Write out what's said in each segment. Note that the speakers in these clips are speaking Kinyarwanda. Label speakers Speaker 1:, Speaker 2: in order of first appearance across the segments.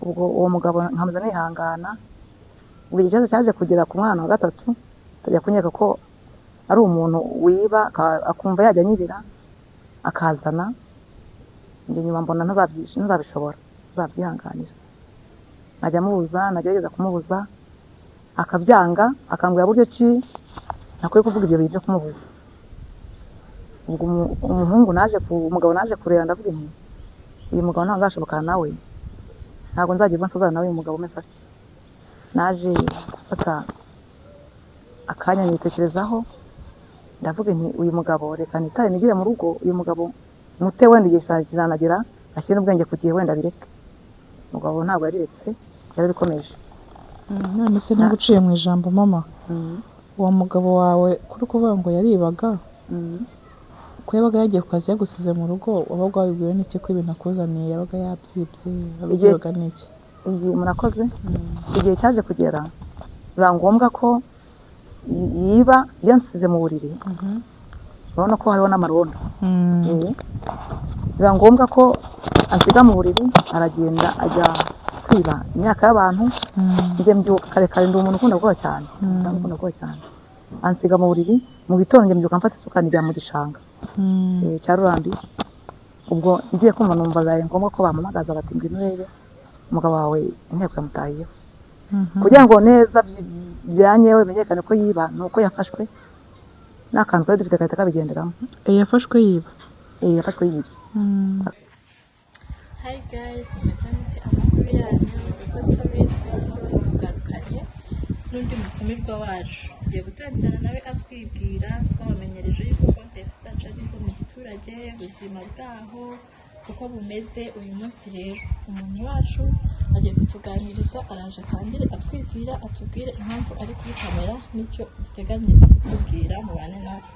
Speaker 1: ubwo uwo mugabo nkamuza nihangana, ubwo ikibazo cyaje kugera ku mwana wa gatatu, tajya kunyeka ko ari umuntu wiba akumva yajya anyibira akazana, njye nyuma mbona ntazabishobora, ntazabyihanganira, najya mubuza, nagerageza kumubuza akabyanga, akambwira buryo ki nakwiye kuvuga ibyo bintu byo kumubuza. Ubwo umugabo naje kureba ndavuga nti uyu mugabo ntabwo azashobokana nawe, ntabwo nzagira nsazana nawe uyu mugabo umeze atyo. Naje gufata akanya nitekerezaho, ndavuga nti uyu mugabo reka nitare nigire mu rugo, uyu mugabo mute wenda igihe kizanagera ashyire n'ubwenge ku gihe wenda bireke. Umugabo ntabwo yariretse, yarabikomeje.
Speaker 2: None se naguciye mu ijambo mama, uwo mugabo wawe kuri kuvuga ngo yaribaga, ko yabaga yagiye ku kazi yagusize mu rugo, wabaga wabibwiwe n'iki ko ibintu akuzaniye yabaga yabyibye, wabibwirwaga n'iki?
Speaker 1: Murakoze. Igihe cyaje kugera biba ngombwa ko yiba yansize mu buriri, urabona ko hariho n'amarondo. Biba ngombwa ko ansiga mu buriri, aragenda ajya kwiba imyaka y'abantu, njye mbyuka kare kare, ndi umuntu ukunda gukora cyane, ansiga mu buriri, mu gitondo njye mbyuka mfata isuka njya mu gishanga cya Rurambi. Ubwo ngiye kumva numva bibaye ngombwa ko bampamagaza bati ngwino urebe umugabo wawe inteko yamutahiyeho, kugira ngo neza byanyewe bimenyekane ko yiba, nuko yafashwe n'akantu twari dufite gahita kabigenderamo.
Speaker 2: Yafashwe yiba?
Speaker 1: Yafashwe yibye.
Speaker 3: Hi guys, meze mute? Amakuru yanyu, Uko Stories umunsi tugarukanye n'undi mutumirwa wacu, tugiye gutangirana nawe atwibwira, twabamenyereje yuko content zacu ari izo mu giturage, ubuzima bwaho uko bumeze. Uyu munsi rero umuntu wacu agiye kutuganiriza, araje atangire atwibwira, atubwire impamvu ari kuri kamera n'icyo duteganyiriza kutubwira. Mubane natwe.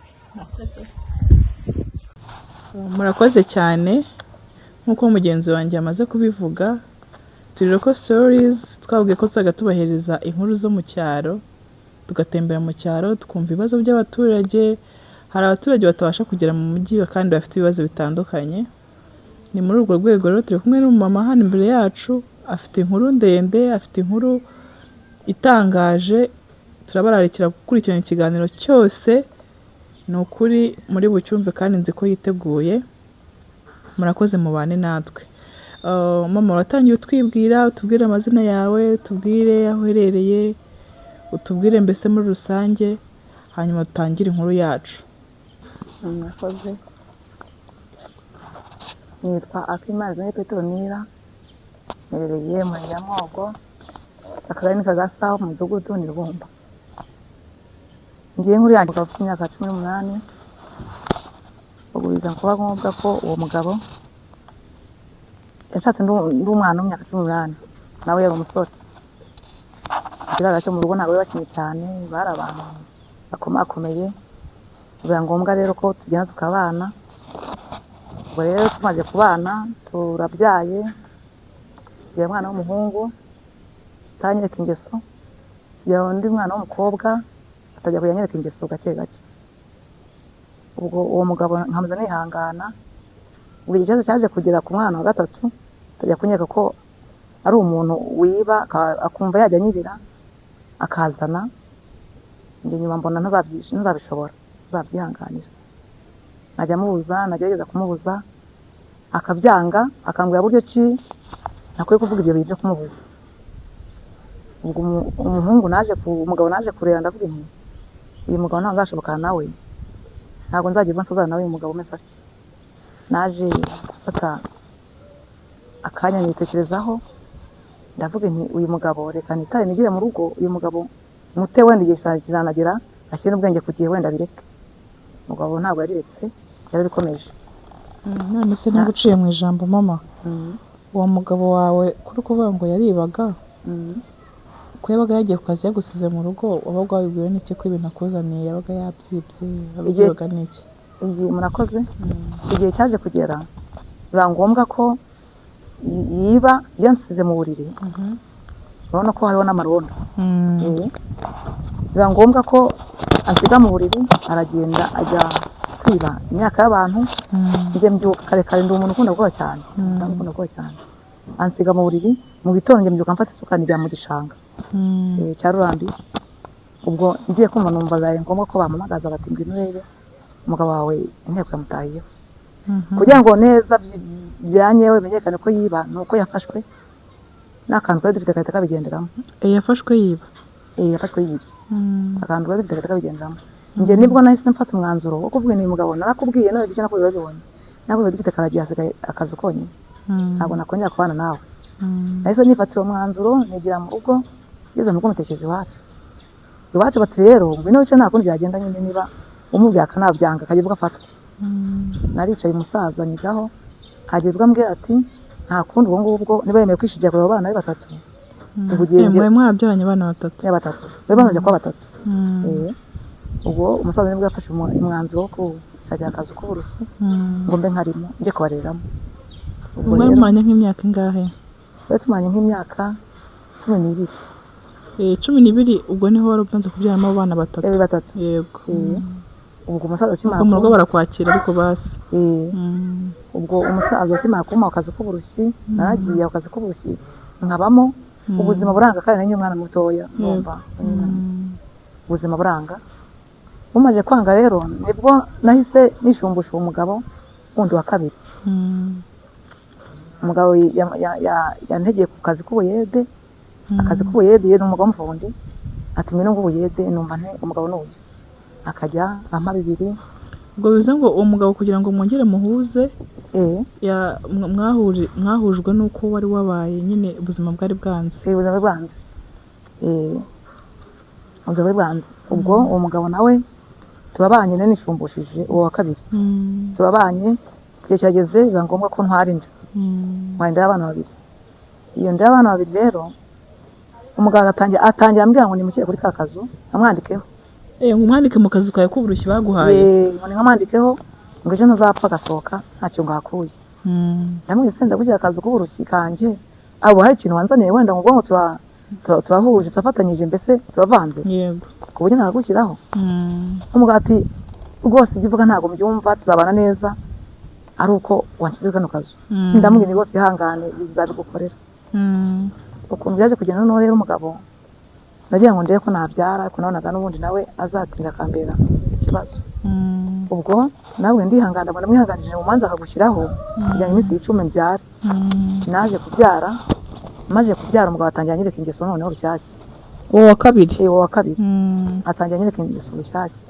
Speaker 2: Murakoze cyane. Nk'uko mugenzi wanjye amaze kubivuga, turi Uko Stories, twabwiye ko tuzajya tubahereza inkuru zo mu cyaro, tugatembera mu cyaro tukumva ibibazo by'abaturage. Hari abaturage batabasha kugera mu mujyi kandi bafite ibibazo bitandukanye. Ni muri urwo rwego rero turi kumwe n'umumama hano imbere yacu, afite inkuru ndende, afite inkuru itangaje. Turabararikira gukurikirana ikiganiro cyose, ni ukuri muri bucyumve kandi nzi ko yiteguye. Murakoze, mubane natwe. Mama, watangiye utwibwira, utubwire amazina yawe, utubwire aho uherereye, utubwire mbese muri rusange, hanyuma dutangire inkuru yacu.
Speaker 1: Murakoze. Nitwa Akimanzi Petronila, nerereye mu Nyamwogo, akagari ni Kagasa, mu mudugudu ni Rubumba. Ngiye nkuru yanjye afite imyaka 18. Ubwo biza kuba ngombwa ko uwo mugabo yashatse ndi umwana w'imyaka 18, nawe yari umusore. Ikiraro cyo mu rugo ntabwo bakinye cyane, bari abantu bakomakomeye. Biba ngombwa rero ko tugenda tukabana. Ubwo rero tumaze kubana, turabyaye, tugira umwana w'umuhungu utanyereka ingeso, tugira undi mwana w'umukobwa atajya kuyanyereka ingeso gake gake. Ubwo uwo mugabo nkamuza nihangana, ubwo ikibazo cyaje kugera ku mwana wa gatatu, tajya kunyeka ko ari umuntu wiba akumva yajya anyibira akazana, njye nyuma mbona ntazabishobora, ntazabyihanganira, najya mubuza, nagerageza kumubuza akabyanga, akambwira buryo ki nakwiye kuvuga ibyo bintu byo kumubuza. Ubwo umugabo naje kureba ndavuga nti uyu mugabo ntabwo azashobokana nawe, ntabwo nzagira nsazana nawe uyu mugabo umeze atyo. Naje gufata akanya nitekerezaho, ndavuga nti uyu mugabo reka nitare nigire mu rugo, uyu mugabo mute wenda igihe kizanagera ashyire n'ubwenge ku gihe wenda bireke. Umugabo ntabwo yariretse, yarabikomeje.
Speaker 2: None se naguciye mu ijambo mama, uwo mugabo wawe kuri kuvuga ngo yaribaga, ko yabaga yagiye ku kazi yagusize mu rugo, wabaga wabibwiwe n'iki ko ibintu akuzaniye yabaga yabyibye, wabibwirwaga n'iki?
Speaker 1: Murakoze. Igihe cyaje kugera biba ngombwa ko yiba yansize mu buriri, urabona ko hariho n'amarondo. Biba ngombwa ko ansiga mu buriri, aragenda ajya kwiba imyaka y'abantu, njye mbyuka kare kare, ndi umuntu ukunda gukora cyane, ansiga mu buriri, mu gitondo njye mbyuka mfata isuka njya mu gishanga cya Rurambi. Ubwo ngiye kumva numva bibaye ngombwa ko bampamagaza bati ngwino urebe umugabo wawe inteko yamutahiyeho, kugira ngo neza byanyewe bimenyekane ko yiba nuko yafashwe n'akantu twari dufite gahita kabigenderamo.
Speaker 2: Yafashwe yiba?
Speaker 1: Yafashwe yibye akantu twari dufite gahita kabigenderamo. Njye nibwo nahise mfata umwanzuro wo kuvuga ni mugabo narakubwiye nawe ibyo nakubwiye babibonye, ntabwo dufite karagiye hasigaye akazi konyine, ntabwo nakongera kubana nawe. Nahise nifatira umwanzuro nigira mu rugo, ngeze mu rugo mutekereza iwacu bati rero ngwino wice nta kundi byagenda nyine, niba umubwira akanabyanga akajya afatwa. Naricaye umusaza nyigaho hagirwa ambwira ati nta kundi ubwo ngubwo niba yemeye kwishigira kureba abana be batatu.
Speaker 2: Mwe mwarabyaranye abana batatu?
Speaker 1: Batatu, bari bamaze kuba batatu. Ubwo umusaza nibwo yafashe umwanzuro wo gushakira akazi k'uburushyi ngo mbe nkarimo njye kubareramo.
Speaker 2: Mwari mumanye nk'imyaka ingahe?
Speaker 1: Twari tumanye nk'imyaka 12.
Speaker 2: 12. Ubwo niho wari upanze kubyaramo abana batatu?
Speaker 1: Batatu.
Speaker 2: Yego.
Speaker 1: Ubwo umusaza akimara
Speaker 2: mu rugo barakwakira ariko basi.
Speaker 1: Ubwo umusaza akimara kumpa akazi k'uburushyi, naragiye akazi k'uburushyi nkabamo, ubuzima buranga kandi nanjye umwana mutoya numva ubuzima buranga. Bumaje kwanga rero nibwo nahise nishumbusha umugabo wundi wa kabiri. Umugabo yantegeye ku kazi k'ubuyede, akazi k'ubuyede yari umugabo w'umufundi, ati ngwino ng'ubuyede, numva nte umugabo n'uyu akajya ampa 2.
Speaker 2: Ubwo bivuze ngo uwo mugabo kugira ngo mwongere muhuze mwahujwe n'uko wari wabaye nyine ubuzima bwari bwanze?
Speaker 1: Ubuzima bwanze. Ubuzima bwanze. Ubwo uwo mugabo nawe turabanye nishumbishije uwo wa kabiri. Turabanye igihe cyageze biba ngombwa ko ntwara inda. Mwanda abana 2. Iyo nda y'abana 2 rero umugabo atangiye ambwira ngo nimukire kuri kakazu amwandikeho.
Speaker 2: Umwandike mu kazu kawe k'uburushyi baguhaye?
Speaker 1: Ngo nkamwandikeho ngo ejo ntazapfa gasohoka ntacyo ngakuye. Ndamwise ndagushyira akazu k'uburushyi kanje, abo hari ikintu wanzaniye wenda ngo ubwo turahuje turafatanyije mbese turavanze.
Speaker 2: Yego.
Speaker 1: Ku buryo nagushyiraho. Umugabo ati rwose ibyo uvuga ntabwo mbyumva, tuzabana neza ari uko wanshyize kano kazu. Ndamubwira ni rwose ihangane nzabigukorera. Ukuntu byaje kugenda noneho rero umugabo nagira ngo ndebe ko nabyara, ariko nabonaga n'ubundi nawe azatinda akambera ikibazo. Ubwo nawe ndihangana, mbona mwihanganije mu manza akagushyiraho kugira ngo iminsi 10 mbyara. Naje kubyara, maze kubyara umugabo atangira anyereka ingeso noneho rushyashya.
Speaker 2: Uwo wa kabiri?
Speaker 1: Uwo wa kabiri atangira anyereka ingeso rushyashya.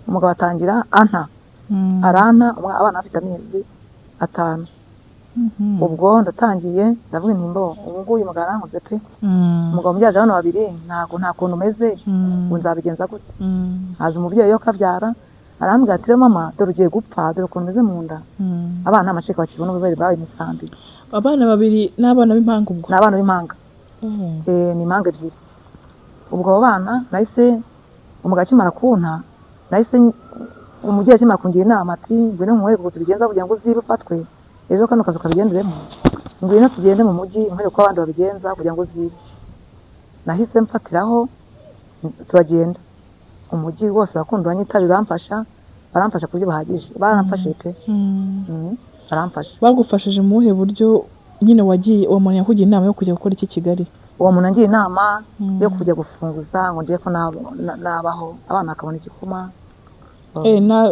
Speaker 1: Umugabo atangira aranta abana afite amezi 5. Ubwo ndatangiye ndavuga nimbo ubwo uyu mugabo arankoze pe. Umugabo mubyaje abana 2 nta kuntu umeze, ngo nzabigenza gute? Haza umubyeyi yo kabyara arambwira ati mama dore ugiye gupfa, dore ukuntu umeze mu nda. Abana amacika bakibona bari bawe imisambi.
Speaker 2: Abana 2 n'abana b'impanga? Ubwo
Speaker 1: n'abana b'impanga. Ni impanga 2. Ubwo abo bana nahise umugabo akimara kunta, nahise umubyeyi akimara kungira inama ati ngwino nkwereke uko tubigenza kugira ngo uzibe ufatwe ejo kano kazu kabigenderemo, ngwino tugende mu mujyi nkwereke uko abandi babigenza kugira ngo uzibe. Nahise mfatiraho turagenda umujyi wose bakundanye, itabi baramfasha ku buryo bahagije, baramfashe pe. Baramfasha.
Speaker 2: Bagufashije mu buhe buryo nyine wagiye uwo muntu yakugira inama yo kujya gukora iki Kigali?
Speaker 1: Uwo muntu angira inama yo kujya gufunguza ngo ngiye ko nabaho abana bakabona igikoma.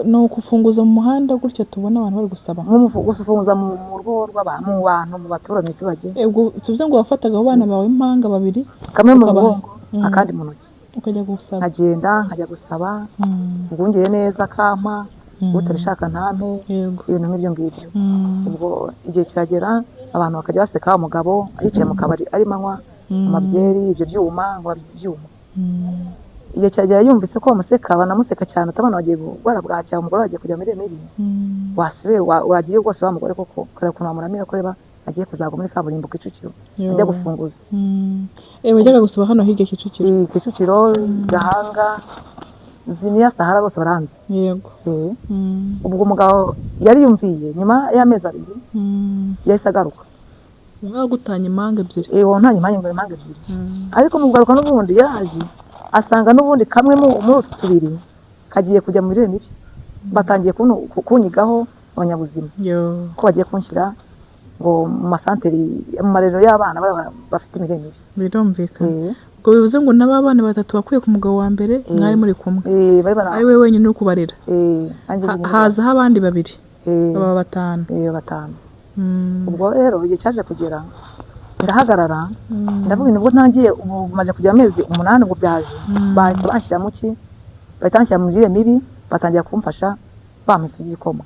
Speaker 2: No kufunguza mu muhanda gutyo tubona abantu bari gusaba?
Speaker 1: Gufunguza mu rugo rw'abantu, mu bantu, mu baturage tubage.
Speaker 2: Tuvuze ngo wafataga abana bawe impanga 2,
Speaker 1: kamwe mu mugongo akandi mu ntoki,
Speaker 2: ukajya gusaba?
Speaker 1: nkajya gusaba, ubwungire neza kampa, utabishaka ntampe, ibintu nk'ibyo ngibyo. Ubwo igihe kiragera abantu bakajya baseka umugabo yicaye mu kabari arimo anywa amabyeri, ibyo byuma ngo babyita ibyuma. Igihe cyagera yumvise ko bamuseka, banamuseka cyane, atabana bagiye gukora bwacya, umugore wagiye kujya muri mibi. Wasibe wagiye rwose wa mugore koko kare kuntu amuramira ko reba agiye kuzaga muri kaburimbo Kicukiro ajya gufunguza.
Speaker 2: Wajyaga gusaba hano hirya Kicukiro?
Speaker 1: Kicukiro, Gahanga, Ziniya, Sahara bose baranzi.
Speaker 2: Yego.
Speaker 1: Ubwo umugabo yari yumviye nyuma y'amezi 2 yahise agaruka.
Speaker 2: Gutanya impanga 2?
Speaker 1: Uwo ntanye impanga 2. Ariko mu kugaruka n'ubundi yaje asanga n'ubundi kamwe muri utwo 2 kagiye kujya muri mibi. Batangiye kunyigaho abanyabuzima ko bagiye kunshyira ngo mu masanteri mu marero y'abana bafite imirire mibi.
Speaker 2: birumvikana ubwo bivuze ngo n'aba bana batatu bakuye ku mugabo wa mbere mwari muri kumwe ari we wenyine uri kubarera hazaho abandi babiri baba batanu
Speaker 1: ubwo rero igihe cyaje kugera ndahagarara ndavuga nibwo ntangiye ubu maze kujya amezi 8 ngo byaje bahita banshyira mu ki bahita banshyira mu mirire mibi batangira kumfasha bampa ifu y'igikoma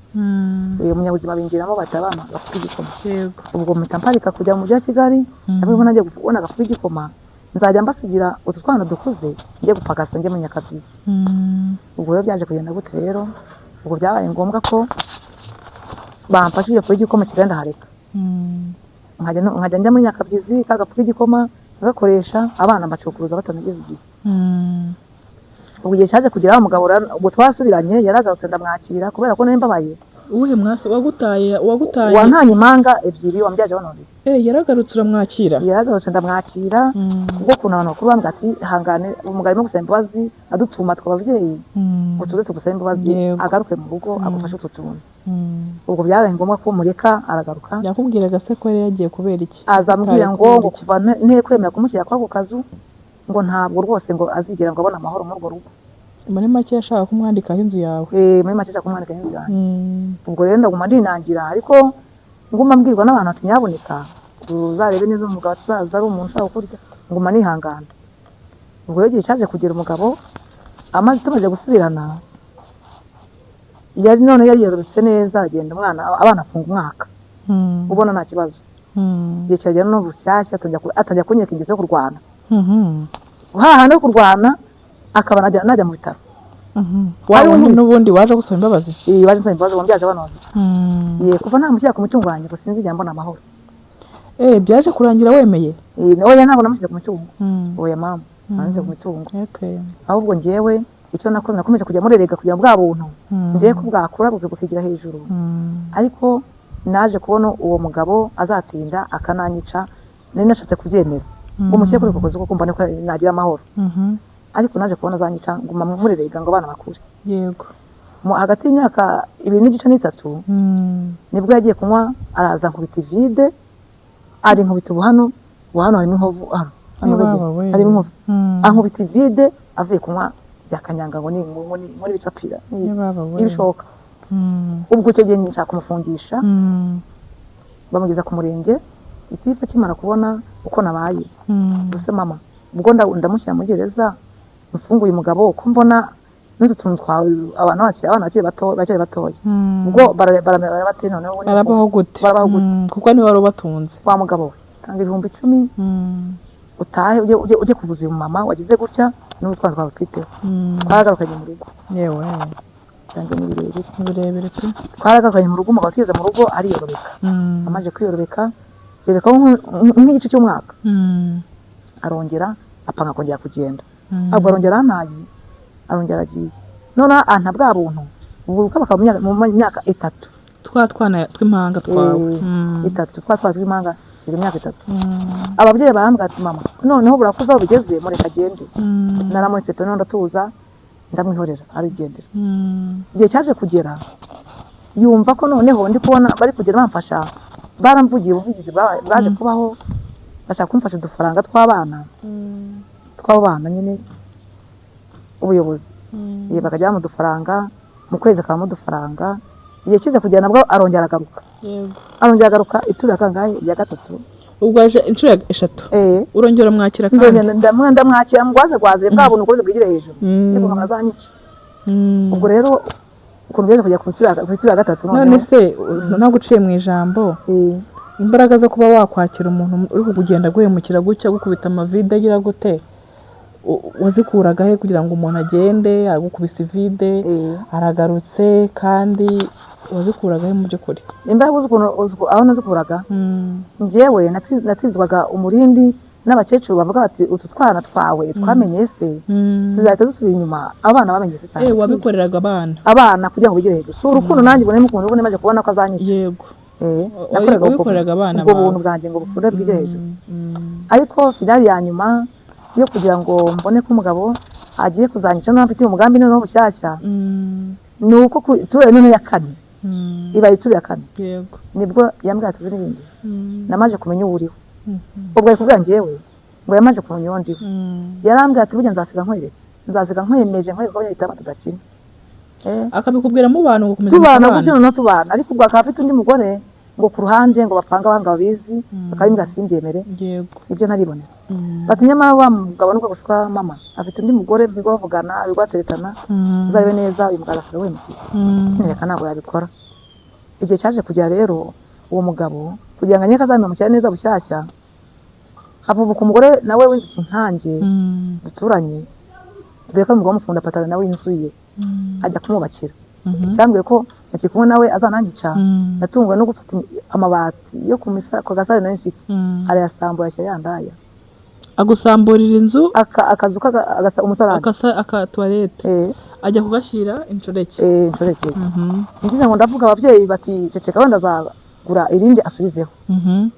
Speaker 1: uyu munyabuzima binjiramo batabama gafu y'igikoma ubwo mpita mparika kujya mu mujyi wa Kigali nabwo nanjye kubona gafu y'igikoma nzajya mbasigira utu twana dukuze njye gupagasa njye mu Nyakabyizi ubwo rero byaje kugenda gute rero ubwo byabaye ngombwa ko bamfashije ifu y'igikoma Kigali ndahareka nkajya njya muri Nyakabyizi kagafu y'igikoma bagakoresha abana bacukuruza batanageze igihe ubwo igihe cyaje kugira umugabo ubwo twasubiranye yaragarutse ndamwakira kubera ko nari mbabaye
Speaker 2: uwuhe mwase wagutaye
Speaker 1: wantanye impanga ebyiri wambyaje banondize
Speaker 2: yaragarutse uramwakira
Speaker 1: yaragarutse ndamwakira ubwo kuna abantu bakuru bambwira ati hangane umugabo arimo gusaba imbabazi adutuma tw'abavyeyi ngo tuze tugusaba imbabazi agaruke mu rugo agufashe utu tuntu ubwo byabaye ngombwa ko mureka aragaruka
Speaker 2: yakubwiraga se ko yari yagiye kubera iki
Speaker 1: azamubwira ngo kuva nteye kwemera kumushyira kwako kazu ngo ntabwo rwose ngo azigera ngo abone amahoro muri urwo rugo
Speaker 2: muri make yashaka kumwandikaho inzu yawe
Speaker 1: muri make yashaka kumwandikaho inzu yawe ubwo rero ndaguma ndinangira ariko nguma mbwirwa n'abantu ati nyaboneka uzarebe neza umugabo atazaza ari umuntu ushaka kurya nguma nihangana ubwo rero igihe cyaje kugera umugabo amaze tumaze gusubirana none yari yarurutse neza agenda abana afunga umwaka ubona nta kibazo igihe cyagera no bushyashya atangira kunyereka ingeso yo kurwana no kurwana akaba najya mu bitaro
Speaker 2: n'ubundi waje gusaba imbabazi
Speaker 1: waje nsaba imbabazi wambyaje banone kuva namushyira ku mutungo wanjye ngo sinzigera mbona amahoro
Speaker 2: byaje kurangira wemeye
Speaker 1: oya ntabwo namushyize ku mutungo oya mama namushyize ku mutungo ahubwo njyewe icyo nakoze nakomeje kujya murerega kugira bwa buntu ndeye ko bwakura bukigira hejuru ariko naje kubona uwo mugabo azatinda akananyica nari nashatse kubyemera ngo mushyire kuri kokozi kuko mbone ko nagira amahoro ariko naje kubona azanyica nguma murerega ngo abana bakure
Speaker 2: yego
Speaker 1: hagati y'imyaka 2 n'igice n'itatu nibwo yagiye kunywa araza nkubita vide ari nkubita hano harimo inkovu harimo inkovu ankubita vide avuye kunywa yakanyanga ngo ni muri bicapira ibishoka ubwo icyo gihe nshaka kumufungisha bamugeza ku murenge itifa kimara kubona uko nabaye gusa mama ubwo ndamushyira mu gereza mfunguye umugabo uko mbona n'utu tuntu twawe abana bakiri batoya ubwo baramera bate noneho
Speaker 2: barabaho gute kuko niwe wari ubatunze
Speaker 1: wa mugabo we tanga 10,000 utahe ujye kuvuza uyu mama wagize gutya n'utwana twawe twiteho twaragarukanye mu rugo
Speaker 2: yewe
Speaker 1: cyangwa ni
Speaker 2: birebire pe
Speaker 1: twaragarukanye mu rugo umugabo tugeze mu rugo ariyorobeka amaze kwiyorobeka yereka nk'igice cy'umwaka arongera apanga kongera kugenda ahubwo arongera arongera agiye none anta bwa buntu ubu ukaba mu myaka 3
Speaker 2: twana tw'impanga twawe
Speaker 1: 3 twana tw'impanga imyaka 3 ababyeyi barambwira ati mama noneho burakuza bigeze mureka agende naramuretse pe none ndatuza ndamwihorera arigendera igihe cyaje kugera yumva ko noneho ndi kubona bari kugera bamfasha baramvugiye ubuvugizi bwaje kubaho bashaka kumfasha udufaranga tw'abana nyine ubuyobozi bakajya mu dufaranga mu kwezi akabamo udufaranga igihe kiza kugera nabwo arongera agaruka ituro kangahe ya gatatu
Speaker 2: ubwo aje inshuro 3 urongera mwakira kandi
Speaker 1: ndamwakira mugwaze bwa buntu ukoze bwigire hejuru niko kamazanyica ubwo rero ukuntu byaje kujya ku ituro ya gatatu
Speaker 2: none se naguciye mu ijambo imbaraga zo kuba wakwakira umuntu uri kugenda guhemukira gutya gukubita amavide agira gute wazikuraga he kugira ngo umuntu agende agukubise vide aragarutse kandi wazikuraga he mu by'ukuri
Speaker 1: imbaraga ukuntu aho nazikuraga njyewe natizwaga umurindi n'abakecuru bavuga bati utu twana twawe twamenye se tuzahita dusubira inyuma abana bamenye se cyane
Speaker 2: wabikoreraga
Speaker 1: abana kugira ngo bigire hejuru si urukundo nanjye ubone mukuntu ubone maze kubona ko azanyica
Speaker 2: yego
Speaker 1: nakoreraga abana ubwo buntu bwanjye ngo bukure bwigire hejuru ariko finali ya nyuma yo kugira ngo mbone ko umugabo agiye kuzanyica n'amfite umugambi noneho bushyashya nuko turere none ya 4 ibaye ituru ya kane
Speaker 2: yego
Speaker 1: nibwo yambwira tuzi n'ibindi
Speaker 2: Mm.
Speaker 1: namaje kumenya uwo uriwe
Speaker 2: Mhm.
Speaker 1: ubwo yakubwira njyewe ngo yamaje kumenya uwo ndiwe
Speaker 2: Mm.
Speaker 1: yarambwira ati burya nzasiga nkweretse nzasiga nkwemeje nkwereka ko yahitamo tudakina
Speaker 2: akabikubwira mu bantu gukomeza
Speaker 1: tubana gutyo noneho tubana ariko ubwo akaba afite undi mugore ngo ku ruhande ngo bapanga abanga babizi bakabimbwa simbyemere
Speaker 2: yego
Speaker 1: ibyo ntaribonera
Speaker 2: Mm.
Speaker 1: bati nyamara wa mugabo nubwo gushwa mama afite undi mugore bigo bavugana bigo bateretana
Speaker 2: Mm.
Speaker 1: uzabe neza uyu mugabo asiga wemukiye
Speaker 2: Mm.
Speaker 1: nereka ntabwo yabikora igihe cyaje kujya rero uwo mugabo kugira ngo anyeke azamemukira neza bushyashya havubuka umugore nawe w'indushyi nkanjye
Speaker 2: Mm.
Speaker 1: duturanye dore ko umugabo amufunda patara nawe inzu ye
Speaker 2: Mm.
Speaker 1: ajya kumwubakira
Speaker 2: Mhm.
Speaker 1: cyambwiye ko ntakiri kumwe nawe azananyica
Speaker 2: Mm.
Speaker 1: natunguwe no gufata amabati yo ku gasare nari mfite
Speaker 2: Mm.
Speaker 1: arayasambura ashyira yandaya
Speaker 2: agusamburira inzu
Speaker 1: akazu umusarani
Speaker 2: aka toilette ajya kugashyira inshoreke
Speaker 1: inshoreke
Speaker 2: Mhm.
Speaker 1: ngize ngo ndavuga ababyeyi bati ceceka wenda azagura irindi asubizeho
Speaker 2: Mhm.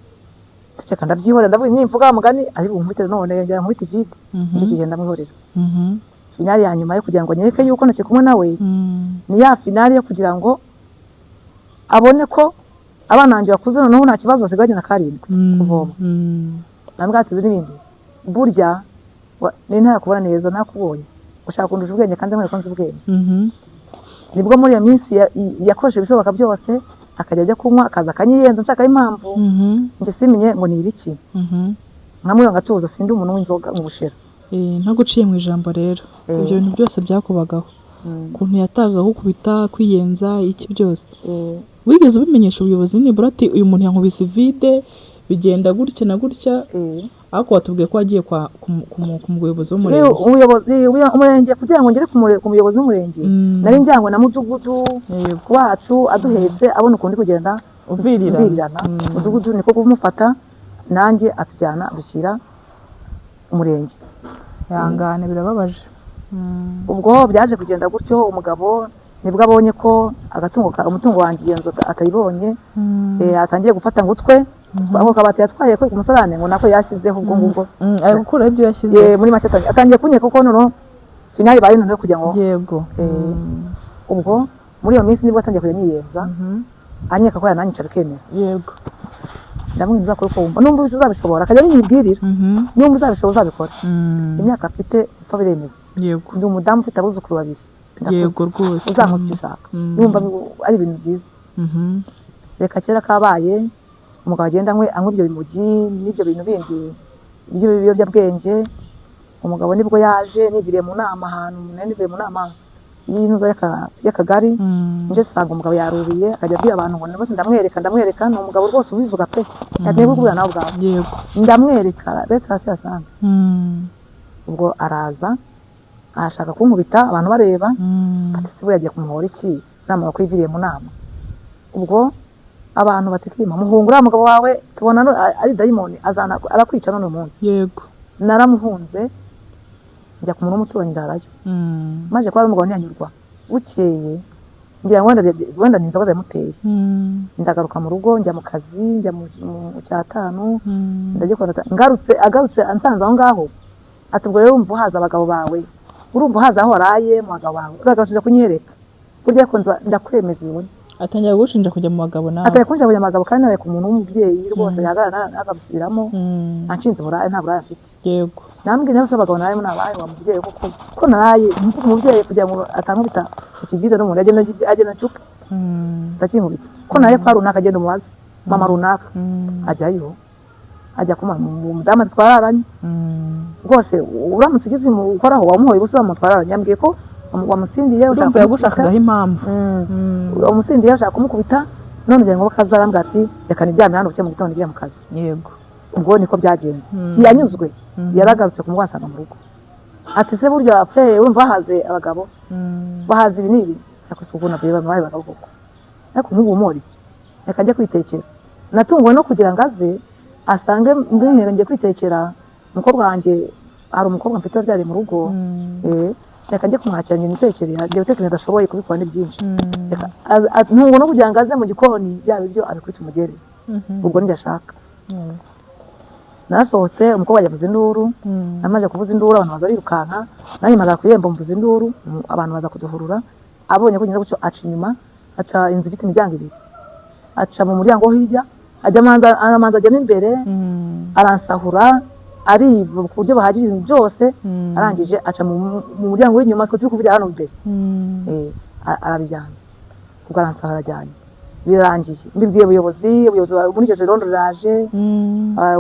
Speaker 1: ceceka ndabyihorera ndavuga nimvuga mugani ari bunkubitire none yongera nkubita ivide
Speaker 2: Mhm.
Speaker 1: iki gihe ndamwihorera
Speaker 2: Mhm.
Speaker 1: finali ya nyuma yo kugira ngo nyereke yuko ntakiri kumwe nawe
Speaker 2: Mm.
Speaker 1: ni ya finali yo kugira ngo abone ko abana banjye bakuze noneho nta kibazo basigaye bagenda karindwi
Speaker 2: Mm.
Speaker 1: kuvoma
Speaker 2: Mm.
Speaker 1: nambwa tuzi n'ibindi burya ni ntakubona neza nakubonye ushaka kundusha ubwenge kandi nkwereka nzi ubwenge
Speaker 2: Mhm.
Speaker 1: nibwo muri iyo minsi yakoresha ibishoboka byose akajya ajya kunywa akaza akanyiyenza nshakaho impamvu
Speaker 2: Mhm.
Speaker 1: njye simenye ngo ni ibiki
Speaker 2: Mhm.
Speaker 1: nkamwiyo ngatuza sindi umuntu w'inzoga mu bushera
Speaker 2: ntaguciye mu ijambo rero ibyo bintu byose byakubagaho ukuntu yataga gukubita kwiyenza iki byose wigeze ubimenyesha ubuyobozi nibura ati uyu muntu yankubise ivide bigenda gutya na gutya ariko watubwiye ko wagiye ku muyobozi w'umurenge
Speaker 1: umurenge kugira ngo ngere ku muyobozi w'umurenge nari njyanywe na mudugudu wacu aduhetse abona ukundi kugenda uvirirana mudugudu niko kumufata nanjye atujyana dushyira umurenge
Speaker 2: yangane birababaje
Speaker 1: ubwo byaje kugenda gutyo umugabo nibwo abonye ko umutungo wanjye iyo nzu atayibonye atangiye gufata ngo utwe ako kabati yatwaye ko ku musarane ngo nako yashyizeho ubwo ngubwo
Speaker 2: ari gukura ibyo yashyize
Speaker 1: muri make atangiye kunyeka kuko noneho finali baye noneho kugira ngo
Speaker 2: yego
Speaker 1: ubwo muri iyo minsi nibwo atangiye kujya niyenza anyeka ko yananyica bikemera
Speaker 2: yego
Speaker 1: ndamwinjiza kuri kumva numva uzabishobora akajya yibwirira numva uzabishobora uzabikora imyaka afite upfa biremewe
Speaker 2: yego
Speaker 1: ndi umudamu ufite abuzukuru babiri
Speaker 2: yego rwose
Speaker 1: uzamuze icyo ushaka numva ari ibintu byiza reka kera kabaye umugabo agenda anywa ibyo bimugi n'ibyo bintu bindi by'ibiyobyabwenge umugabo nibwo yaje nibiriye mu nama ahantu nibiriye mu nama y'intuza y'akagari nje sanga umugabo yarubiye akajya abwira abantu ngo bose ndamwereka ni umugabo rwose ubivuga pe yateye kubwira nawe ubwawe
Speaker 2: yego
Speaker 1: ndamwereka leta hasi yasanga ubwo araza ashaka kunkubita abantu bareba ati se yagiye kumuhora iki nama ko yiviriye mu nama ubwo abantu batikima muhungura umugabo wawe tubona ari dayimoni azana arakwica none umunsi
Speaker 2: yego
Speaker 1: naramuhunze njya ku muntu w'umuturanyi ndarayo maje kwa umugabo ntiyanyurwa bukeye ngira ngo wenda ni inzoga zamuteye ndagaruka mu rugo njya mu kazi njya mu cyatanu ndagikora agarutse ansanze aho ngaho ati ubwo rero umva haza abagabo bawe urumva haza aho araye mu bagabo bawe uragasubira kunyereka burya ko ndakwemeza ibintu
Speaker 2: atangira gushinja kujya mu bagabo nawe
Speaker 1: atangira kunshinja kujya mu bagabo kandi nawe ku muntu w'umubyeyi rwose yahagarara akabisubiramo anshinze uburaya nta buraya afite
Speaker 2: yego
Speaker 1: nambwira nose abagabo nawe nabaye wa mubyeyi kuko naraye mvuga umubyeyi kugira ngo atankubita icyo kivide n'umuntu agenda acuka ndakinkubita ko naye kwa runaka agenda umubaza mama runaka ajyayo ajya kuma umudamu twararanye rwose uramutse ugize umukoraho wamuhoye gusa mutwararanye yambwiye ko wamusindiye
Speaker 2: urumva yagushakagaho impamvu
Speaker 1: wamusindiye ashaka kumukubita none ugira ngo bakazarambwa ati reka niryame hano buke mu gitondo ngiye mu kazi
Speaker 2: yego
Speaker 1: ubwo niko byagenze ntiyanyuzwe yaragarutse kumwasanga mu rugo ati se burya pe urumva bahaze abagabo bahaze ibi n'ibi yakose ubwo nabyo babaye abagabo koko ariko nk'ubu umora iki reka njye kwitekera natunguwe no kugira ngo aze asange mbwira ngiye kwitekera umukobwa wanjye hari umukobwa mfite wabyariye mu rugo reka njye kumwakira njye nitekerera njye gutekereza adashoboye kubikora ni byinshi ntungo no kugira ngo aze mu gikoni bya biryo abikwita umugere ubwo nibyo ashaka narasohotse umukobwa yavuze induru namaze kuvuza induru abantu baza birukanka nanjye magara ku irembo mvuza induru abantu baza kuduhurura abonye ko ngenda gutyo aca inyuma aca inzu ifite imiryango ibiri, aca mu muryango wo hirya, aramanza ajyamo imbere, aransahura, ariba ku buryo bahagije ibintu byose, arangije aca mu muryango w'inyuma twe turi kuvugira hano imbere, arabijyana, ubwo aransahura ajyanye, birangiye mbibwiye ubuyobozi muri icyo joro riraje,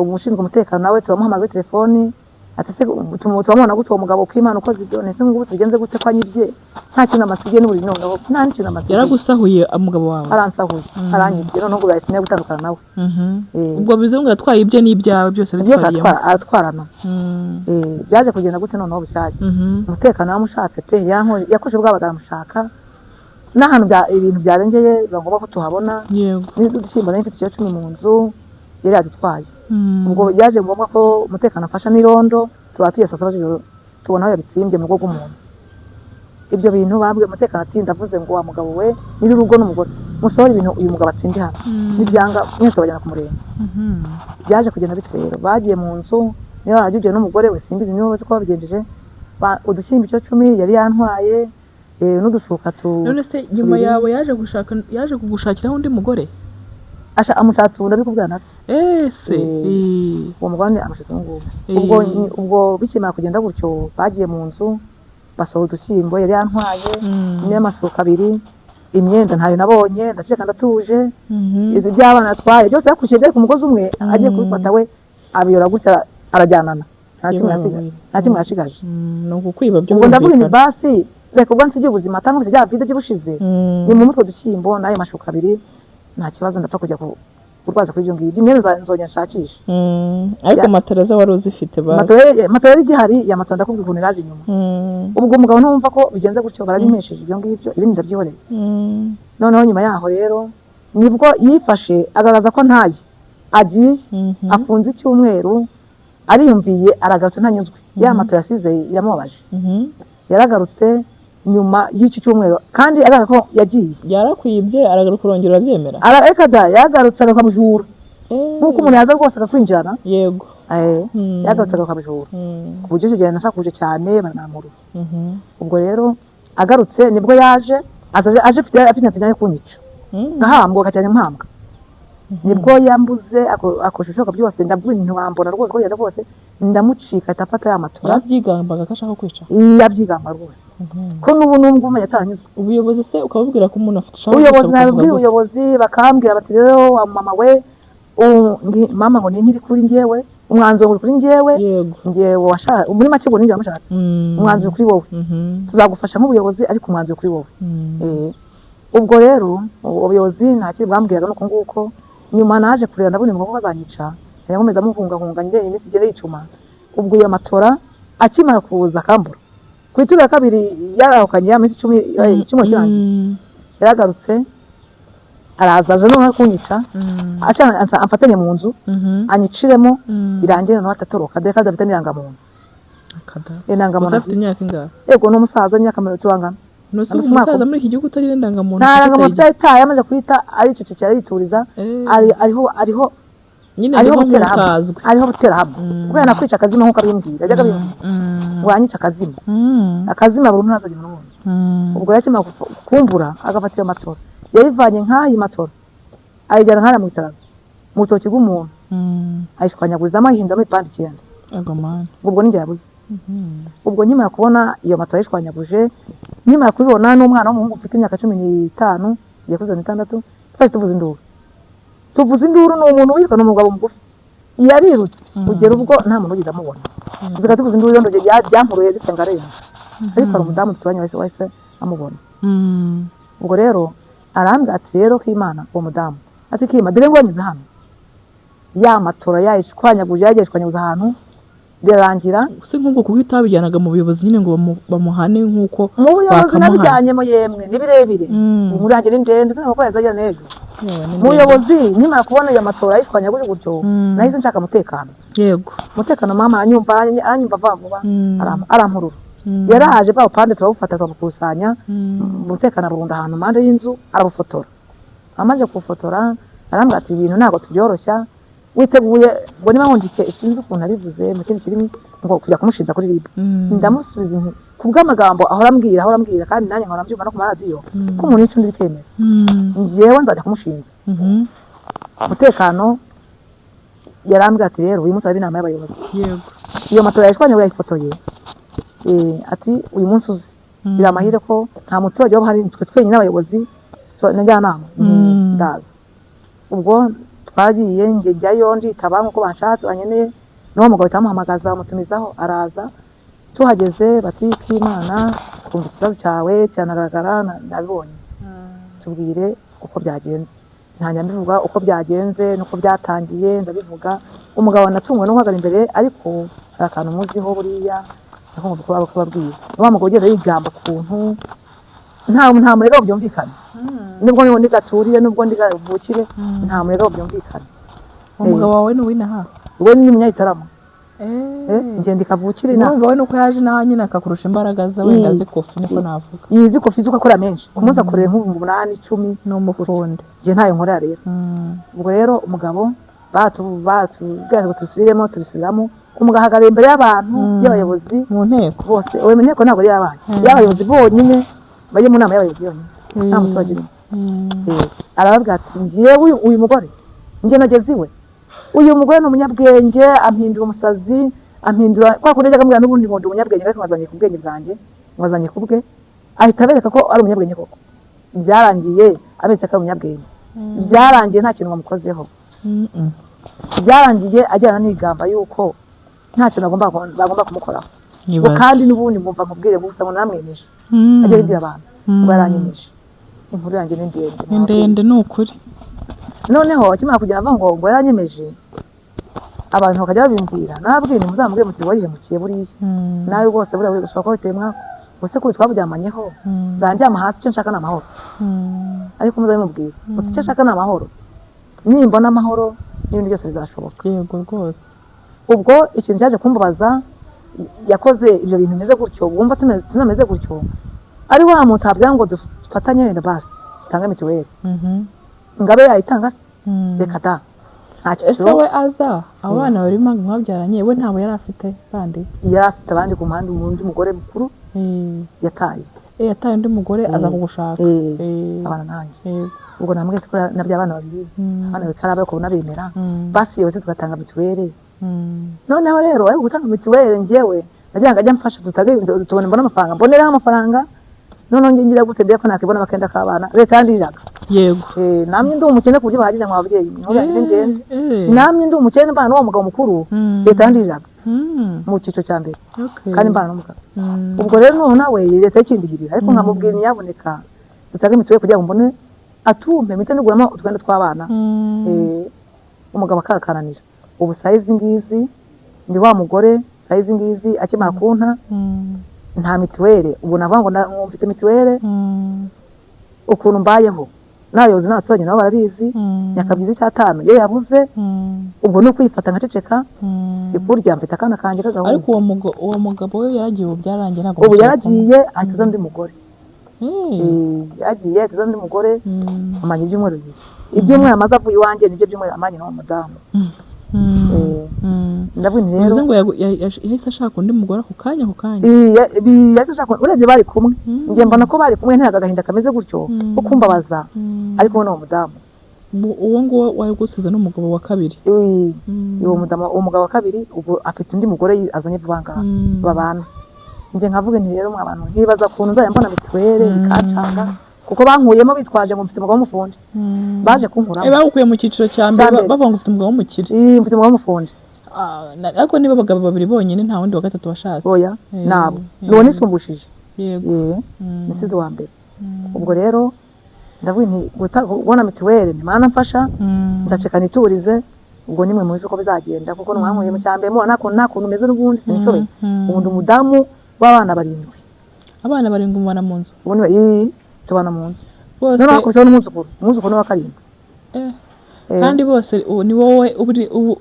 Speaker 1: umushinzwe umutekano nawe turamuhamagaye telefoni, ati se turamubona gute uwo mugabo kw'Imana ukoze ibyo, nese ngubu tugenze gute ko anyibye, nta kintu amasigiye n'uburi noneho, nta n'ikintu amasigiye.
Speaker 2: Yaragusahuye umugabo wawe?
Speaker 1: Aransahuye, aranyibye, noneho ngo bahise gutandukana nawe.
Speaker 2: Ubwo bize ngo yatwaye ibye n'ibyawe byose
Speaker 1: bitwariyemo? Byose atwarana. Byaje kugenda gute noneho bushyashya, umutekano wamushatse pe, yakoze bwabaga aramushaka, n'ahantu ibintu byarengeye biba ngombwa ko tuhabona, n'udushyimbo nari mfite 10 mu nzu yari yadutwaye, ubwo yaje ngombwa ko umutekano afasha n'irondo, turatuye saa 7 z'ijoro tubona aho yabitsimbye mu rugo rw'umuntu. Ibyo bintu babwiye umutekano ati ndavuze ngo wa mugabo we nyiri urugo n'umugore musohora ibintu uyu mugabo atsimbye hano, n'ibyanga mwese bajyana ku murenge. Byaje kugenda bite rero, bagiye mu nzu, niyo barajyugiye n'umugore we simbizi niyo wese ko babigenjeje, udushyimbo 10 yari yantwaye, n'udushuka
Speaker 2: none se nyuma yawe yaje kugushakiraho undi mugore?
Speaker 1: Amushatse ubu ndabikubwira nako.
Speaker 2: Ese
Speaker 1: uwo mugore amushatse ngubu. Ubwo bikimara kugenda gutyo bagiye mu nzu basohora udushyimbo yari yantwaye, n'amashuka 2, imyenda ntayo nabonye, ndaceka ndatuje, izi by'abana atwaye byose yakushyije ku mugozi umwe, agiye kubifata we abiyora gutya arajyanana, nta kimwe yashigaje.
Speaker 2: Nuko kwiba byo
Speaker 1: ubwo ndavuga ni basi reka ubwo nsigiye ubuzima atanga se bya video by'ubushize, ni mu mutwe dushyimbo nayo mashuka 2, nta kibazo ndapfa kujya kurwaza kuri ibyo ngibyo, imyenda nzongera nshakisha.
Speaker 2: Ariko matara za wari uzifite basi?
Speaker 1: Matara igihari ya matara ndakubwira ukuntu iraje inyuma. Ubwo umugabo numva ko bigenze gutyo barabimesheje ibyo ngibyo, ibindi ndabyihoreye. Noneho nyuma yaho rero nibwo yifashe agaragaza ko ntaye agiye, afunze icyumweru, ariyumviye aragarutse ntanyuzwe, ya matara yasize iramubabaje. Yaragarutse nyuma y'iki cyumweru kandi araga ko yagiye,
Speaker 2: yarakwibye aragaruka urongera abyemera,
Speaker 1: areka da yagarutse akamujura, nkuko umuntu yaza rwose akakwinjirana.
Speaker 2: Yego
Speaker 1: yagarutse akamujura, ku buryo icyo gihe nasakuje cyane baranamuru. Ubwo rero agarutse nibwo yaje afite yo kunyica, ngahambwa akacyanya mpambwa, nibwo yambuze akoshoka byose, ndavuga ntiwambona rwose ko yenda rwose, ndamucika atafata ya matora.
Speaker 2: Yabyigambaga kashaka kwica?
Speaker 1: Yabyigamba rwose, ko n'ubu numva umenya atanyuzwe.
Speaker 2: Ubuyobozi se ukabubwira ko umuntu afite shaka?
Speaker 1: Ubuyobozi bakambwira bati rero wa mama we, mama ngo ni kuri njyewe, umwanzuro kuri njyewe, njyewe washaka muri make ngo ninjye amushatse, umwanzuro kuri wowe, tuzagufasha nk'ubuyobozi ariko umwanzuro kuri wowe. Ubwo rero ubuyobozi nta kindi bwambwiraga nuko nguko, nyuma naje kureba ndabona ngo bazanyica, nkomeza muhungahunga njye iminsi igere yicuma. Ubwo iyo matora akimara kuza akambura ku ituro ya kabiri yarahukanye ya minsi 10 kirangiye, yaragarutse arazaje no kunyica, amfatanye mu nzu, anyiciremo, birangira no atatoroka deka David nirangamuntu.
Speaker 2: Indangamuntu afite imyaka ingahe?
Speaker 1: Yego no musaza imyaka 30.
Speaker 2: Nusu umusaza muri iki gihugu utagira indangamuntu?
Speaker 1: Ntarangamuntu yataye amaze kwita ari cicikira yituriza, ariho
Speaker 2: nyine ariho mutazwe,
Speaker 1: ariho butera hamwe kubera nakwica akazima nkuko abimbwira, yajyaga bimbwira wanyica akazima, akazima buri muntu azagira n'ubundi. Ubwo yakimara kumbura agafatira amatora, yarivanye nk'ayi matora ayijyana nk'ara mu bitaro mu toki bw'umuntu, ayishwanyaguza amahinda muri pandi 9. Ubwo ninjye yabuze. Ubwo nyimara kubona iyo matora yishwanyaguje, nyimara kubibona n'umwana w'umuhungu ufite imyaka 15 yakuze 6, twese tuvuze induru n'umuntu witwa n'umugabo mugufi, yarirutse kugera ubwo nta muntu ugize amubona, zika tuvuze induru yondo byampuruye bisenga rero, ariko ari umudamu tutubanye wese amubona. Ubwo rero arambwira ati rero k'Imana uwo mudamu ati kima dore ngo wanyuze hano, ya matora yayishwanyaguje yagishwanyaguza ahantu birarangira.
Speaker 2: Se nk'ubwo kubitabijyanaga mu buyobozi nyine ngo bamuhane nk'uko
Speaker 1: mu buyobozi nabijyanyemo yemwe nibirebire, murangira ndende ndetse n'uko yazajya nejo mu buyobozi. Nyimara kubona iyo matora yishwanyaguje gutyo, nahise nshaka umutekano.
Speaker 2: Yego
Speaker 1: umutekano mama anyumva vuba arampurura, yaraje ba upande turabufata turabukusanya, umutekano burunda ahantu mande y'inzu arabufotora. Amaje kufotora arambwira ati ibintu ntago tubyoroshya, witeguye ngo niba nkundike sinzi ukuntu abivuze mu kindi kirimi ngo kujya kumushinja kuri ribu ndamusubiza nti kubw'amagambo ahora ambwira kandi nanjye nkora mbyumva no ku maradiyo ko umuntu yica undi bikemera njyewe nzajya kumushinja umutekano yarambwira ati rero uyu munsi hari inama y'abayobozi iyo matora yashwanye yayifotoye ati uyu munsi uzi biramahire ko nta muturage waba hari twe twenyine abayobozi njyanama ndaza ubwo twagiye njyayo nditaba nk'uko banshatse banyeneye n'uwo mugabo itamuhamagaza bamutumizaho araza tuhageze bati Imana kumva ikibazo cyawe cyanagaragara nabibonye tubwire uko byagenze ntanjya mbivuga uko byagenze nuko byatangiye ndabivuga umugabo natungwe no guhagarara imbere ariko hari akantu muziho buriya nako ngomba kubabwira wa mugabo ugenda yigamba ukuntu nta murega byumvikana nubwo ndi gaturiye nubwo ndi gavukire nta murega byumvikana
Speaker 2: umugabo wawe n'uwinaha
Speaker 1: we ni umunyayitaramo ngende ikavukire na
Speaker 2: numva we nuko yaje naha nyine akakurusha imbaraga za wenda zikofi niko navuga
Speaker 1: yizi kofi zuko akora menshi kumuza akorera nk'ibihumbi 8 10
Speaker 2: n'umufundi
Speaker 1: je ntayo nkorera rero ubwo rero umugabo batu tusubiremo tubisubiramo umugahagarara imbere y'abantu y'abayobozi
Speaker 2: mu nteko
Speaker 1: bose we nteko ntabwo ari y'abantu y'abayobozi bonyine baje mu nama y'abayobozi yonyine nta muturage arababwira ati njyewe uyu mugore njye nageze iwe uyu mugore ni umunyabwenge ampindura umusazi ampindura kwa kundi njyaga mbwira n'ubundi ngo ndi umunyabwenge ariko mwazanye ku bwenge bwanjye mwazanye ku bwe ahita abereka ko ari umunyabwenge koko byarangiye aberetse ko ari umunyabwenge byarangiye nta kintu bamukozeho byarangiye ajyana n'igamba yuko nta kintu bagomba kumukoraho ngo kandi n'ubundi mwumva mubwire gusa ngo namwemeje ajya yibwira abantu ngo yaranyemeje inkuru yanjye ni
Speaker 2: ndende ni ukuri
Speaker 1: noneho akimara kugera avuga ngo yaranyemeje abantu bakajya babimbwira nababwira muzamubwire muti wayihemukiye buriya nawe rwose buriya gushaka ko bitemwa bose kuri twaburyamanye nzandyama hasi icyo nshaka ni amahoro ariko muzabimubwira muti icyo nshaka ni amahoro nimbona amahoro n'ibindi byose bizashoboka
Speaker 2: yego rwose
Speaker 1: ubwo ikintu cyaje kumbabaza yakoze ibyo bintu bimeze gutyo wumva tunameze gutyo ari wa muntu abwira ngo dufatanye wenda basi dutange mituweli ngabe yayitanga se reka da
Speaker 2: ese we aza abana barimo mwabyaranye we ntabwo yari afite bandi
Speaker 1: yari afite abandi ku mpande undi mugore mukuru yataye
Speaker 2: undi mugore aza kugushaka
Speaker 1: abana nanjye ubwo namwese ko nabyo abana babiri abana bikarabe ko nabemera basi yose tugatanga mituweli noneho rero ari gutanga mituweli njyewe najyaga ajya mfasha tubone mbona amafaranga mboneraho amafaranga noneho ngira gute mbere ko nakibona bakenda kabana leta yandiraga
Speaker 2: yego
Speaker 1: namye ndi umukene ku buryo bahagije mu babyeyi nk'ubyanjye ngende namye ndi umukene mbana n'uwo mugabo mukuru leta yandiraga mu cyico cya mbere kandi mbana n'umugabo ubwo rero none nawe leta y'ikindihirira ariko nkamubwira ntiyaboneka dutange mituweli kugira ngo mbone atumpe mpite niguramo utwenda tw'abana umugabo akakaranira ubu sayizi ngizi ndi wa mugore sayizi ngizi akimara kunta nta mituweli ubu navuga ngo mfite mituweli ukuntu mbayeho n'abayobozi n'abaturage nabo barabizi nyakabyizi 5 iyo yabuze ubwo ni ukwifata nkaceceka si kurya mfite akana kanjye kagahungu
Speaker 2: ariko uwo mugabo we yaragiye ubu byarangiye ntabwo
Speaker 1: ubu yaragiye ahita undi mugore yagiye ahita undi mugore amanye ibyumweru bibiri ibyumweru amaze avuye iwanjye nibyo byumweru amanye n'uwo mudamu ndabwira rero
Speaker 2: bivuze ngo yahise ashaka undi mugore ako kanya
Speaker 1: yahise ashaka urebye bari kumwe njye mbona ko bari kumwe ntaga gahinda kameze gutyo ko kumbabaza ariko n'uwo mudamu
Speaker 2: uwo nguwo wari gusiza n'umugabo wa kabiri
Speaker 1: uwo mugabo wa kabiri ubwo afite undi mugore azanye vanga babana njye nkavuga nti rero mwabantu nkibaza kuntu nzaya mbona mituweli ikacanga kuko bankuyemo bitwaje ngo mfite umugabo w'umufundi baje kunkuramo
Speaker 2: bakuye mu cyiciro cya mbere bavuga ngo ufite umugabo w'umukire
Speaker 1: mfite umugabo w'umufundi
Speaker 2: ariko niba abagabo babiri bonyine nta wundi wa gatatu washatse
Speaker 1: oya nabo nuwo nisumbushije yego nsize wa mbere ubwo rero ndavuga nti kubona mituweli nimana mfasha nzaceka niturize ubwo nimwe muzi uko bizagenda kuko numwankuye mu cyambere mu nta kuntu meze n'ubundi sinishoboye ubundi umudamu w'abana 7
Speaker 2: abana 7 mubana mu nzu
Speaker 1: ubundi tubana mu nzu
Speaker 2: bose
Speaker 1: no nakuze n'umuzukuru wa 7
Speaker 2: kandi bose ni wowe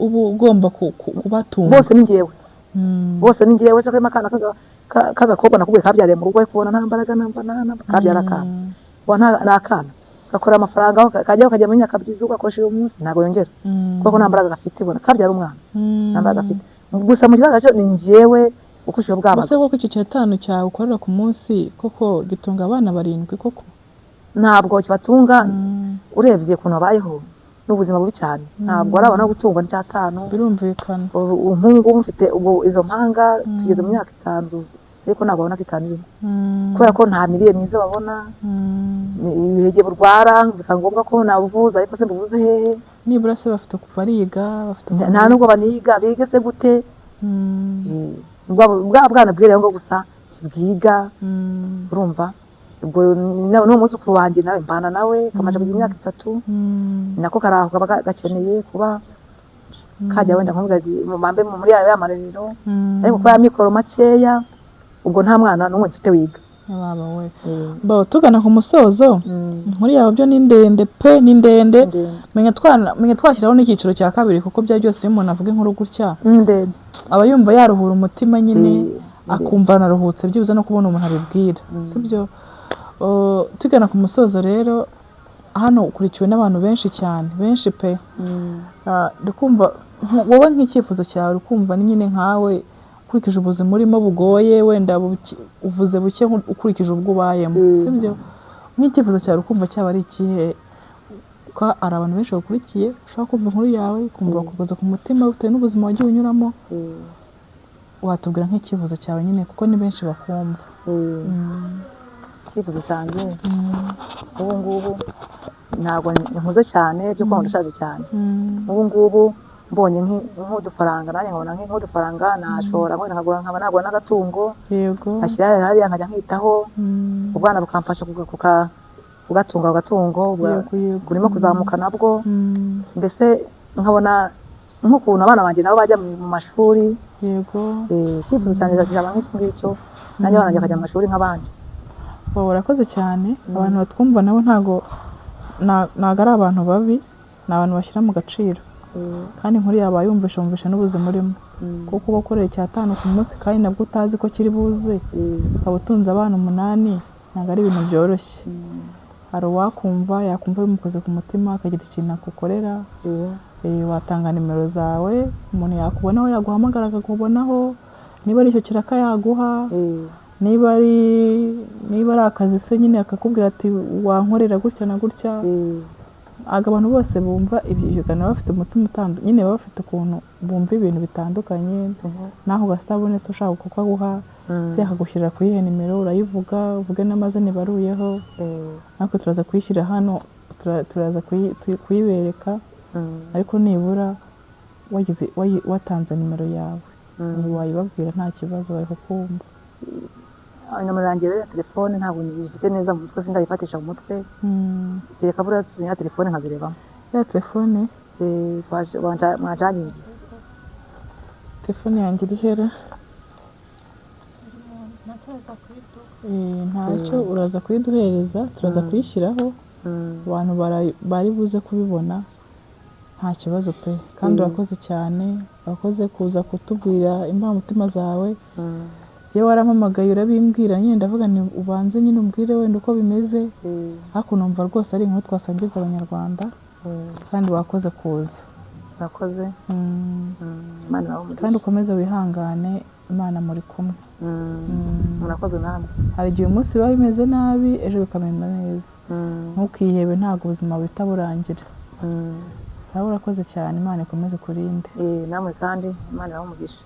Speaker 2: ubu ugomba kubatunga
Speaker 1: bose ni njyewe se kuri makana kagakobwa nakubwiye kabyariye mu rugo kubona nta mbaraga namba kabyara akana nakana gakora amafaranga kajya mu myaka byiza ugakoresha uyu munsi ntabwo yongera kuko nta mbaraga gafite ibona kabyara umwana nta mbaraga gafite gusa mu kigaragara cyo ni njyewe ukurikije ubwabaga
Speaker 2: Ese koko icyo cyatanu cyawe ukorera ku munsi koko gitunga abana 7 koko
Speaker 1: ntabwo kibatunga urebye ukuntu babayeho n'ubuzima bubi cyane ntabwo ari abana gutungwa n'cyatanu
Speaker 2: birumvikana
Speaker 1: umuhungu mufite ubwo izo mpanga tugeze mu myaka 5 ariko ntabwo babona ko 5 irimo kubera ko nta mirire myiza babona ibihege burwara bikaba ngombwa ko nabuvuza ariko se mbuvuze hehe
Speaker 2: nibura se bafite bariga bafite
Speaker 1: nta nubwo baniga biga se gute bwa bwana bwire ngo gusa bwiga urumva ubwo no muzukuru wanjye nawe mbana nawe kamaje kugira imyaka 3 nako karaho kaba gakeneye kuba kajya wenda nkuvuga mambe muri ya marerero ariko kwa mikoro makeya ubwo nta mwana n'umwe mfite wiga
Speaker 2: baba we bo tugana ku musozo muri yawe byo ni ndende pe ni ndende menye twashyiraho n'ikiciro cya kabiri kuko bya byose umuntu avuga inkuru gutya
Speaker 1: ndende
Speaker 2: aba yumva yaruhura umutima nyine akumva naruhutse byibuze no kubona umuntu abibwira sibyo tugana ku musozo rero hano ukurikiwe n'abantu benshi cyane benshi pe dukumva wowe nk'icyifuzo cyawe ukumva ni nyine nkawe ukurikije ubuzima urimo bugoye wenda uvuze buke ukurikije ubwo ubayemo sibyo nk'icyifuzo cyawe ukumva cyaba ari ikihe ko ari abantu benshi bakurikiye ushaka kumva inkuru yawe kumva kugoza ku mutima bitewe n'ubuzima wagiye unyuramo watubwira nk'icyifuzo cyawe nyine kuko ni benshi bakumva icyifuzo cyanjye ubu ngubu ntabwo nkuze cyane byo kuba ndashaje cyane ubu ngubu mbonye nk'udufaranga nanjye nkabona nk'udufaranga nashora nkagura nkabona n'agatungo yego
Speaker 1: ashyira hariya nkajya nkitaho ubwana bukamfasha kugatunga agatungo burimo kuzamuka nabwo mbese nkabona nk'ukuntu abana banjye nabo bajya mu mashuri
Speaker 2: yego
Speaker 1: icyifuzo cyanjye cyaba nk'icyo ngicyo nanjye abana bakajya mu mashuri nk'abandi
Speaker 2: urakoze cyane abantu batwumva nabo ntago ari abantu babi ni abantu bashyira mu gaciro kandi inkuru yabaye yumvisha n'ubuzima urimo kuko uba ukoreye 5 ku munsi kandi nabwo utazi ko kiri buze ukaba utunze abana 8 ntabwo ari ibintu byoroshye hari uwakumva yakumva bimukoze ku mutima akagira ikintu akukorera watanga nimero zawe umuntu yakubonaho yaguhamagara akakubonaho niba ari icyo kiraka yaguha niba ari akazi se nyine akakubwira ati wankorera gutya na gutya abantu bose bumva ibiganiro bafite umutima utandukanye nyine bafite ukuntu bumva ibintu bitandukanye naho gasabone se ushaka kuko aguha se akagushyirira kuri iyo nimero urayivuga uvuge n'amazina baruyeho natwe turaza kuyishyira hano turaza kuyibereka ariko nibura watanze nimero yawe wayibabwira nta kibazo bari kukumva
Speaker 1: nomero yanjye rero ya telefone ntabwo nifite neza mu mutwe sindayifatisha mu mutwe kereka buriya tuzinya telefone nkazirebamo
Speaker 2: ya telefone
Speaker 1: mwajagingi
Speaker 2: telefone yanjye iri hera ntacyo uraza kuyiduhereza turaza kuyishyiraho abantu bari buze kubibona nta kibazo pe kandi urakoze cyane urakoze kuza kutubwira imbamutima zawe yewe warampamagaye urabimbwira nyine ndavuga ni ubanze nyine umbwire wenda uko bimeze ariko numva rwose ari inkuru twasangiza abanyarwanda kandi wakoze kuza
Speaker 1: urakoze
Speaker 2: kandi ukomeze wihangane Imana muri kumwe
Speaker 1: murakoze namwe
Speaker 2: hari igihe umunsi biba bimeze nabi ejo bikamera neza ntukihebe ntabwo ubuzima buhita burangira sawa urakoze cyane Imana ikomeze kurinde
Speaker 1: namwe kandi Imana ibahe umugisha